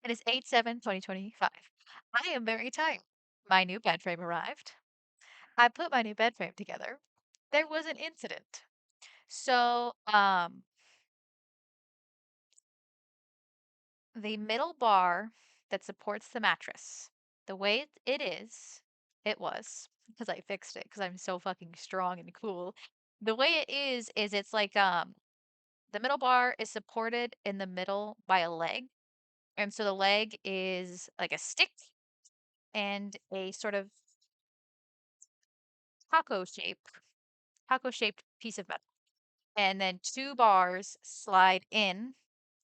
It is 8/7/2025. I am very tired. My new bed frame arrived. I put my new bed frame together. There was an incident. So, the middle bar that supports the mattress, the way it was, because I fixed it because I'm so fucking strong and cool. The way is it's like, the middle bar is supported in the middle by a leg. And so the leg is like a stick and a sort of taco shape, taco shaped piece of metal. And then two bars slide in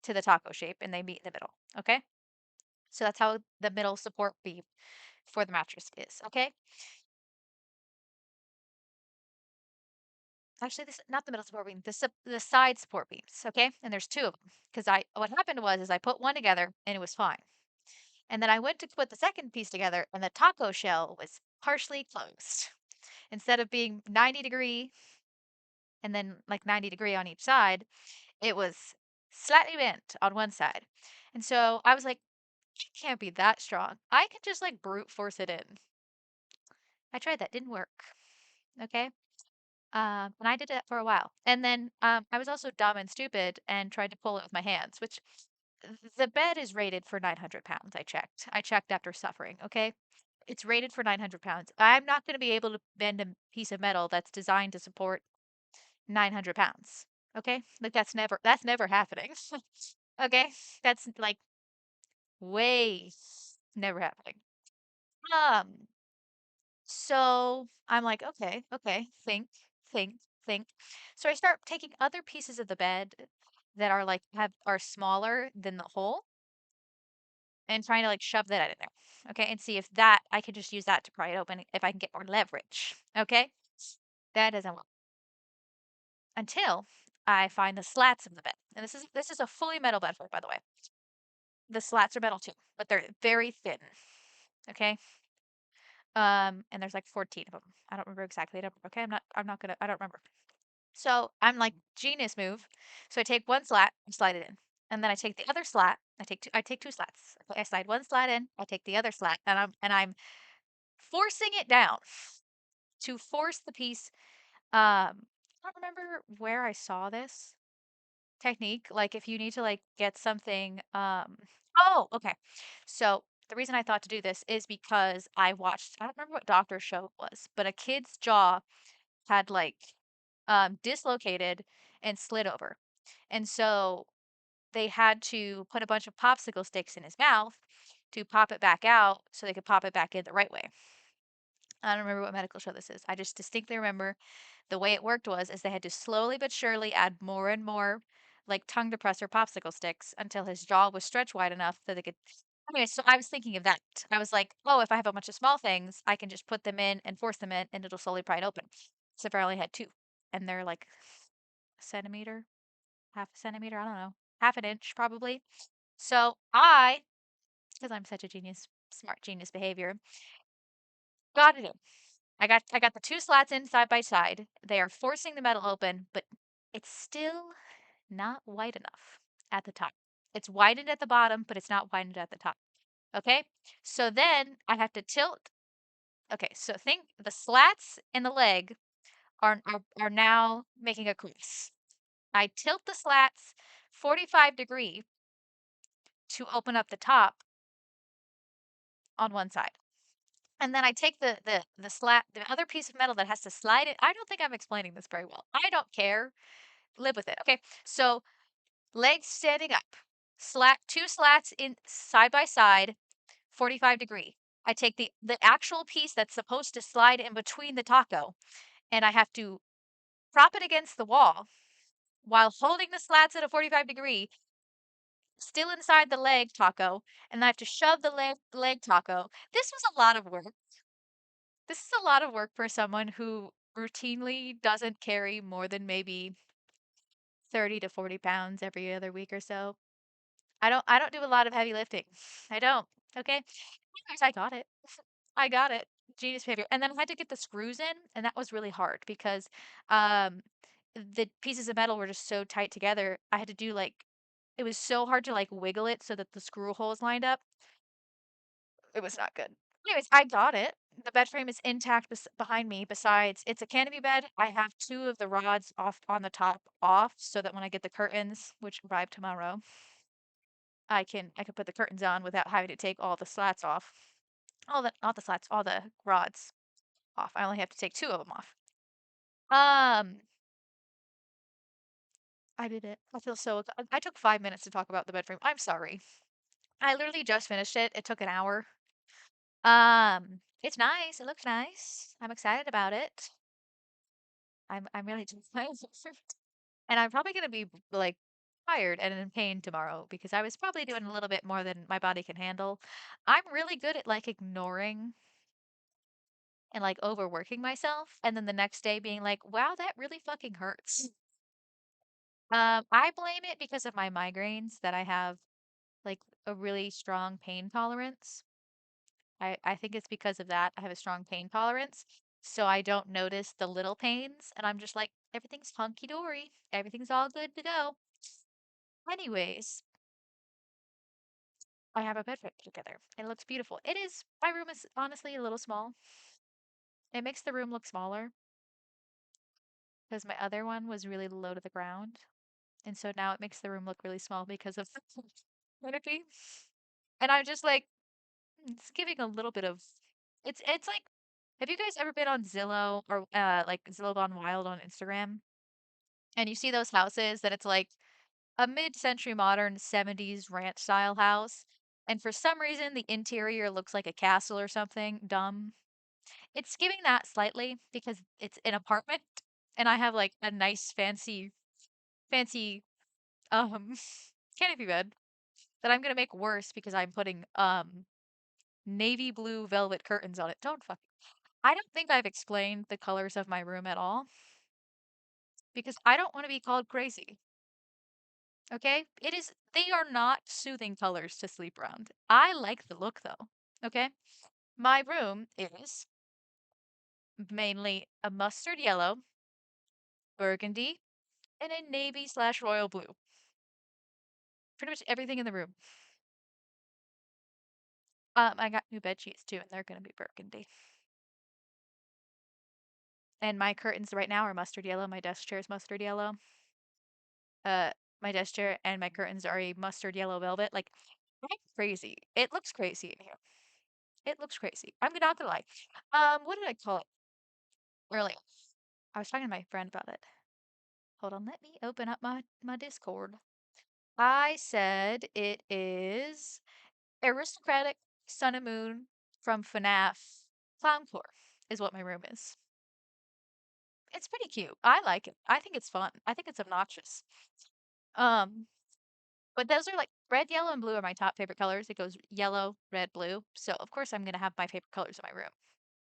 to the taco shape and they meet in the middle. Okay. So that's how the middle support beam for the mattress is. Okay. Actually, this not the middle support beam, the side support beams. Okay. And there's two of them because what happened was I put one together and it was fine. And then I went to put the second piece together and the taco shell was partially closed. Instead of being 90-degree and then like 90-degree on each side, it was slightly bent on one side. And so I was like, it can't be that strong. I could just like brute force it in. I tried that, didn't work. Okay. And I did that for a while. And then I was also dumb and stupid and tried to pull it with my hands, which the bed is rated for 900 pounds. I checked. I checked after suffering. Okay. It's rated for 900 pounds. I'm not going to be able to bend a piece of metal that's designed to support 900 pounds. Okay. Like that's never happening. Okay. That's like way never happening. Um, so I'm like, okay, okay, think, think. So I start taking other pieces of the bed that are like are smaller than the hole and trying to like shove that in there. Okay, and see if that I can just use that to pry it open if I can get more leverage. Okay. That doesn't work until I find the slats of the bed. And this is a fully metal bed frame, by the way. The slats are metal too, but they're very thin. Okay. And there's like 14 of them. I don't remember exactly the number. Okay, I don't remember. So I'm like, genius move. So I take one slat, I slide it in. And then I take the other slat. I take two slats. Okay, I slide one slat in, I take the other slat, and I'm forcing it down to force the piece. I don't remember where I saw this technique. Like if you need to like get something, oh, okay. So the reason I thought to do this is because I don't remember what doctor's show it was, but a kid's jaw had like dislocated and slid over. And so they had to put a bunch of popsicle sticks in his mouth to pop it back out so they could pop it back in the right way. I don't remember what medical show this is. I just distinctly remember the way it worked is they had to slowly but surely add more and more like tongue depressor popsicle sticks until his jaw was stretched wide enough that they could. Anyway, so I was thinking of that. I was like, oh, if I have a bunch of small things, I can just put them in and force them in and it'll slowly pry it open. Except for I only had two. And they're like a centimeter, half a centimeter, I don't know, half an inch probably. So because I'm such a genius, smart genius behavior, got it in. I got the two slats in side by side. They are forcing the metal open, but it's still not wide enough at the top. It's widened at the bottom, but it's not widened at the top. Okay? So then I have to tilt. Okay, so think the slats and the leg are now making a crease. I tilt the slats 45-degree to open up the top on one side. And then I take the slat, the other piece of metal that has to slide it. I don't think I'm explaining this very well. I don't care. Live with it. Okay. So legs standing up, two slats in side by side, 45-degree. I take the actual piece that's supposed to slide in between the taco, and I have to prop it against the wall while holding the slats at a 45-degree, still inside the leg taco, and I have to shove the leg taco. This was a lot of work. This is a lot of work for someone who routinely doesn't carry more than maybe 30 to 40 pounds every other week or so. I don't do a lot of heavy lifting. I don't. Okay. Anyways, I got it. I got it. Genius behavior. And then I had to get the screws in, and that was really hard because um the pieces of metal were just so tight together. I had to do like It was so hard to like wiggle it so that the screw holes lined up. It was not good. Anyways, I got it. The bed frame is intact behind me. Besides, it's a canopy bed. I have two of the rods off on the top off so that when I get the curtains, which arrive tomorrow, I can put the curtains on without having to take all the slats off. All the not the slats, all the rods off. I only have to take two of them off. Um, I did it. I feel so. I took 5 minutes to talk about the bed frame. I'm sorry. I literally just finished it. It took an hour. It's nice. It looks nice. I'm excited about it. I'm really just and I'm probably gonna be like tired and in pain tomorrow because I was probably doing a little bit more than my body can handle. I'm really good at like ignoring and like overworking myself and then the next day being like, wow, that really fucking hurts. I blame it because of my migraines that I have like a really strong pain tolerance. I think it's because of that. I have a strong pain tolerance. So I don't notice the little pains and I'm just like, everything's hunky dory. Everything's all good to go. Anyways, I have a bed put together. It looks beautiful. It is, my room is honestly a little small. It makes the room look smaller because my other one was really low to the ground. And so now it makes the room look really small because of the canopy. And I'm just like, it's giving a little bit of, it's like, have you guys ever been on Zillow or like Zillow Gone Wild on Instagram? And you see those houses that it's like a mid-century modern 70s ranch style house. And for some reason, the interior looks like a castle or something dumb. It's giving that slightly because it's an apartment and I have like a nice fancy um canopy bed that I'm gonna make worse because I'm putting navy blue velvet curtains on it. Don't fuck. I don't think I've explained the colors of my room at all because I don't want to be called crazy. Okay? They are not soothing colors to sleep around. I like the look though. Okay? My room is mainly a mustard yellow, burgundy, and a navy slash royal blue. Pretty much everything in the room. I got new bed sheets too, and they're gonna be burgundy. And my curtains right now are mustard yellow. My desk chair is mustard yellow. Uh, my desk chair and my curtains are a mustard yellow velvet. Like, I'm crazy. It looks crazy in here. It looks crazy. I'm not gonna lie. What did I call it earlier? I was talking to my friend about it. Hold on, let me open up my Discord. I said it is aristocratic sun and moon from FNAF Clowncore is what my room is. It's pretty cute. I like it. I think it's fun. I think it's obnoxious. Um, but those are like red, yellow, and blue are my top favorite colors. It goes yellow, red, blue. So of course I'm gonna have my favorite colors in my room.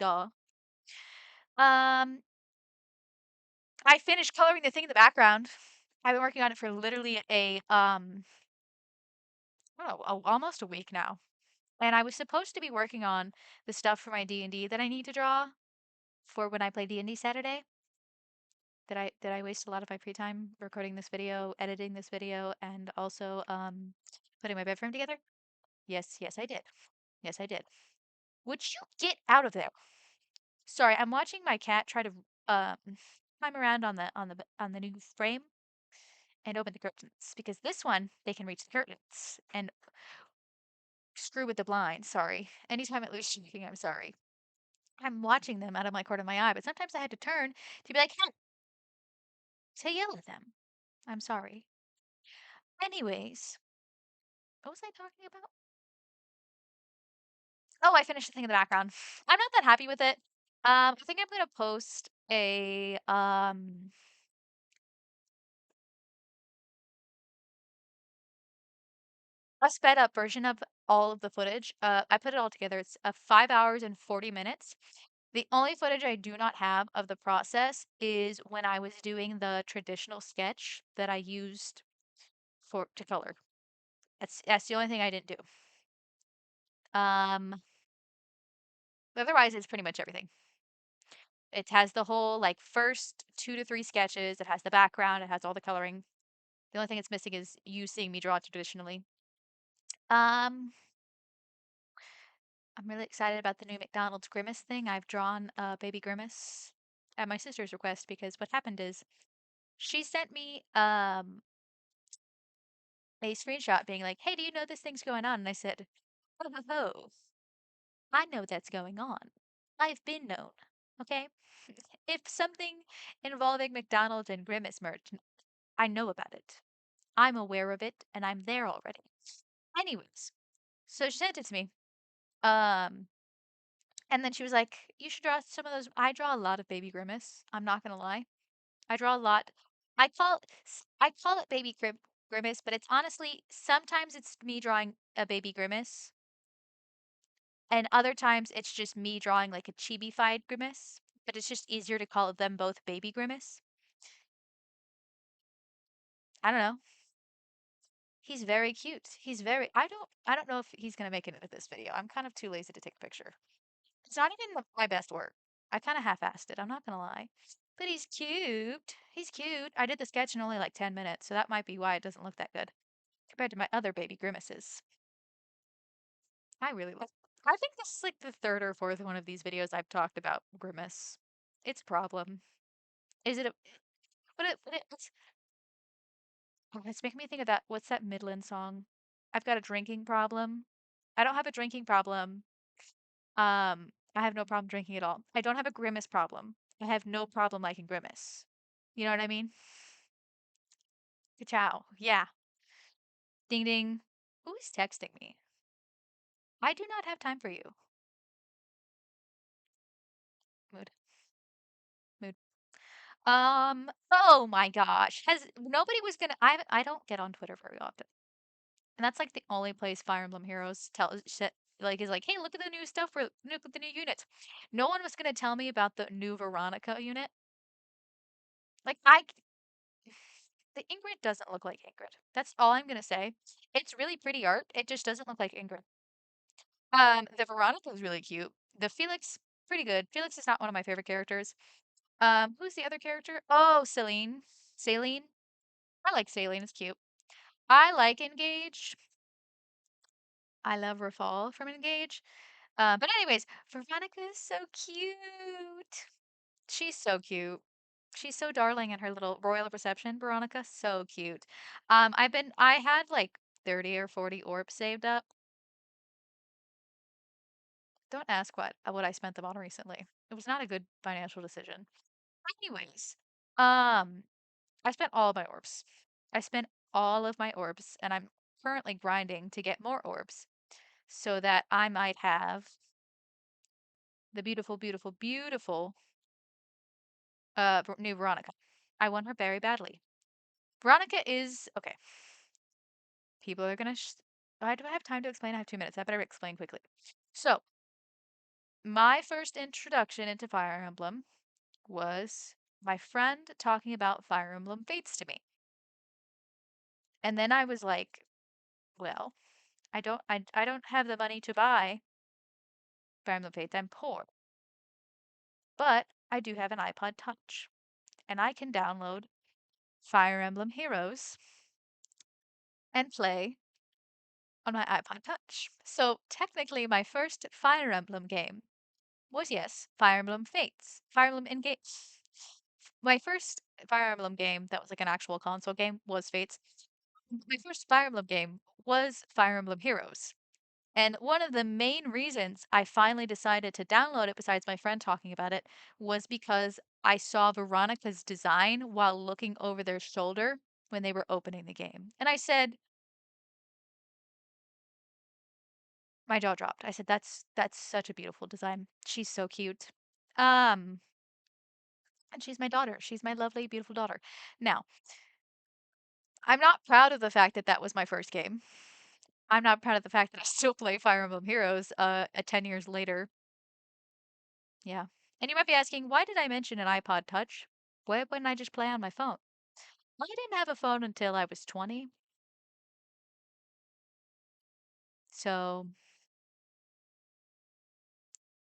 Duh. Um, I finished coloring the thing in the background. I've been working on it for literally almost a week now. And I was supposed to be working on the stuff for my D&D that I need to draw for when I play D&D Saturday. Did I waste a lot of my free time recording this video, editing this video, and also putting my bed frame together? Yes, I did. Yes, I did. Would you get out of there? Sorry, I'm watching my cat try to climb around on the new frame and open the curtains because this one they can reach the curtains and screw with the blind. Sorry. Anytime it loses shaking, I'm sorry. I'm watching them out of my corner of my eye, but sometimes I had to turn to be like, "Hey," to yell at them. I'm sorry. Anyways, what was I talking about? Oh, I finished the thing in the background. I'm not that happy with it. I think I'm gonna post a sped up version of all of the footage. I put it all together. It's 5 hours and 40 minutes. The only footage I do not have of the process is when I was doing the traditional sketch that I used for to color. That's the only thing I didn't do. Um, otherwise it's pretty much everything. It has the whole like first 2 to 3 sketches. It has the background. It has all the coloring. The only thing it's missing is you seeing me draw traditionally. Um, I'm really excited about the new McDonald's Grimace thing. I've drawn a baby Grimace at my sister's request because what happened is she sent me a screenshot being like, "Hey, do you know this thing's going on?" And I said, "Ho ho ho, I know that's going on. I've been known. Okay, if something involving McDonald's and Grimace merch, I know about it. I'm aware of it, and I'm there already." Anyways, so she sent it to me. Um, and then she was like, "You should draw some of those." I draw a lot of baby Grimace. I'm not gonna lie. I draw a lot. I call it baby Grimace, but it's honestly sometimes it's me drawing a baby Grimace, and other times it's just me drawing like a chibi-fied Grimace. But it's just easier to call them both baby Grimace. I don't know. He's very cute. He's very. I don't know if he's gonna make it into this video. I'm kind of too lazy to take a picture. It's not even my best work. I kind of half-assed it. I'm not gonna lie. But he's cute. He's cute. I did the sketch in only like 10 minutes, so that might be why it doesn't look that good compared to my other baby grimaces. I really like. I think this is like the third or fourth one of these videos I've talked about grimace. It's a problem. Is it a? It's making me think of that. What's that Midland song? I've got a drinking problem. I don't have a drinking problem. I have no problem drinking at all. I don't have a grimace problem. I have no problem liking grimace. You know what I mean? Ciao. Yeah. Ding ding. Who is texting me? I do not have time for you. Mood. Mood. Oh my gosh. Has nobody was gonna I don't get on Twitter very often. And that's like the only place Fire Emblem Heroes tell shit like is like, hey, look at the new stuff for look at the new units. No one was gonna tell me about the new Veronica unit. Like the Ingrid doesn't look like Ingrid. That's all I'm gonna say. It's really pretty art. It just doesn't look like Ingrid. The Veronica is really cute. The Felix, pretty good. Felix is not one of my favorite characters. Who's the other character? Oh, Celine. Saline. I like Saline. It's cute. I like Engage. I love Rafal from Engage. But anyways, Veronica is so cute. She's so cute. She's so darling in her little royal reception, Veronica. So cute. I had like 30 or 40 orbs saved up. Don't ask what I spent them on recently. It was not a good financial decision. Anyways, um, I spent all of my orbs. I spent all of my orbs, and I'm currently grinding to get more orbs so that I might have the beautiful, beautiful, beautiful new Veronica. I want her very badly. Veronica is okay. People are gonna. Do I have time to explain? I have 2 minutes. I better explain quickly. So, my first introduction into Fire Emblem was my friend talking about Fire Emblem Fates to me. And then I was like, well, I don't have the money to buy Fire Emblem Fates. I'm poor. But I do have an iPod Touch. And I can download Fire Emblem Heroes and play on my iPod Touch. So technically my first Fire Emblem game was, yes, Fire Emblem Fates. Fire Emblem Engage. My first Fire Emblem game that was like an actual console game was Fates. My first Fire Emblem game was Fire Emblem Heroes. And one of the main reasons I finally decided to download it, besides my friend talking about it, was because I saw Veronica's design while looking over their shoulder when they were opening the game. And I said, my jaw dropped. I said, that's such a beautiful design. She's so cute. Um, and she's my daughter. She's my lovely, beautiful daughter. Now, I'm not proud of the fact that that was my first game. I'm not proud of the fact that I still play Fire Emblem Heroes 10 years later. Yeah. And you might be asking, why did I mention an iPod Touch? Why wouldn't I just play on my phone? Well, I didn't have a phone until I was 20. So,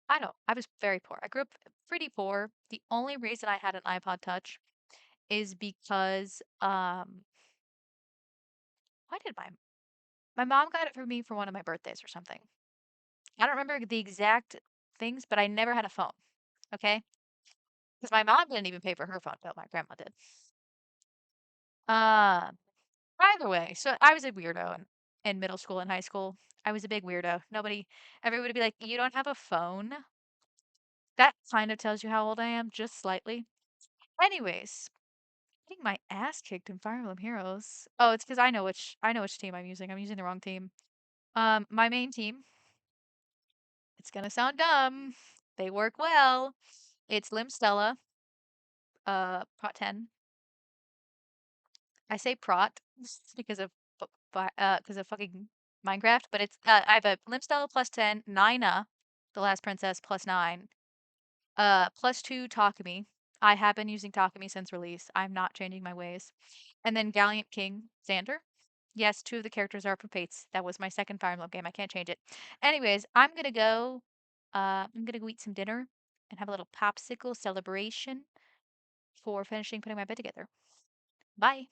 I was very poor. I grew up pretty poor. The only reason I had an iPod Touch is because why did my mom got it for me for one of my birthdays or something. I don't remember the exact things, but I never had a phone. Okay? Because my mom didn't even pay for her phone bill. My grandma did. Uh, Either way, so I was a weirdo in middle school and high school. I was a big weirdo. Everybody would be like, "You don't have a phone?" That kind of tells you how old I am, just slightly. Anyways, getting my ass kicked in Fire Emblem Heroes. Oh, it's because I know which team I'm using. I'm using the wrong team. My main team. It's gonna sound dumb. They work well. It's Limstella, Prot 10. I say Prot because of because of fucking Minecraft, but it's I have a Limstella plus 10, Nina, the last princess plus 9, plus 2 Takumi. I have been using Takumi since release. I'm not changing my ways. And then Gallant King Xander. Yes, 2 of the characters are from Fates. That was my second Fire Emblem game. I can't change it. Anyways, I'm gonna go eat some dinner and have a little popsicle celebration for finishing putting my bed together. Bye.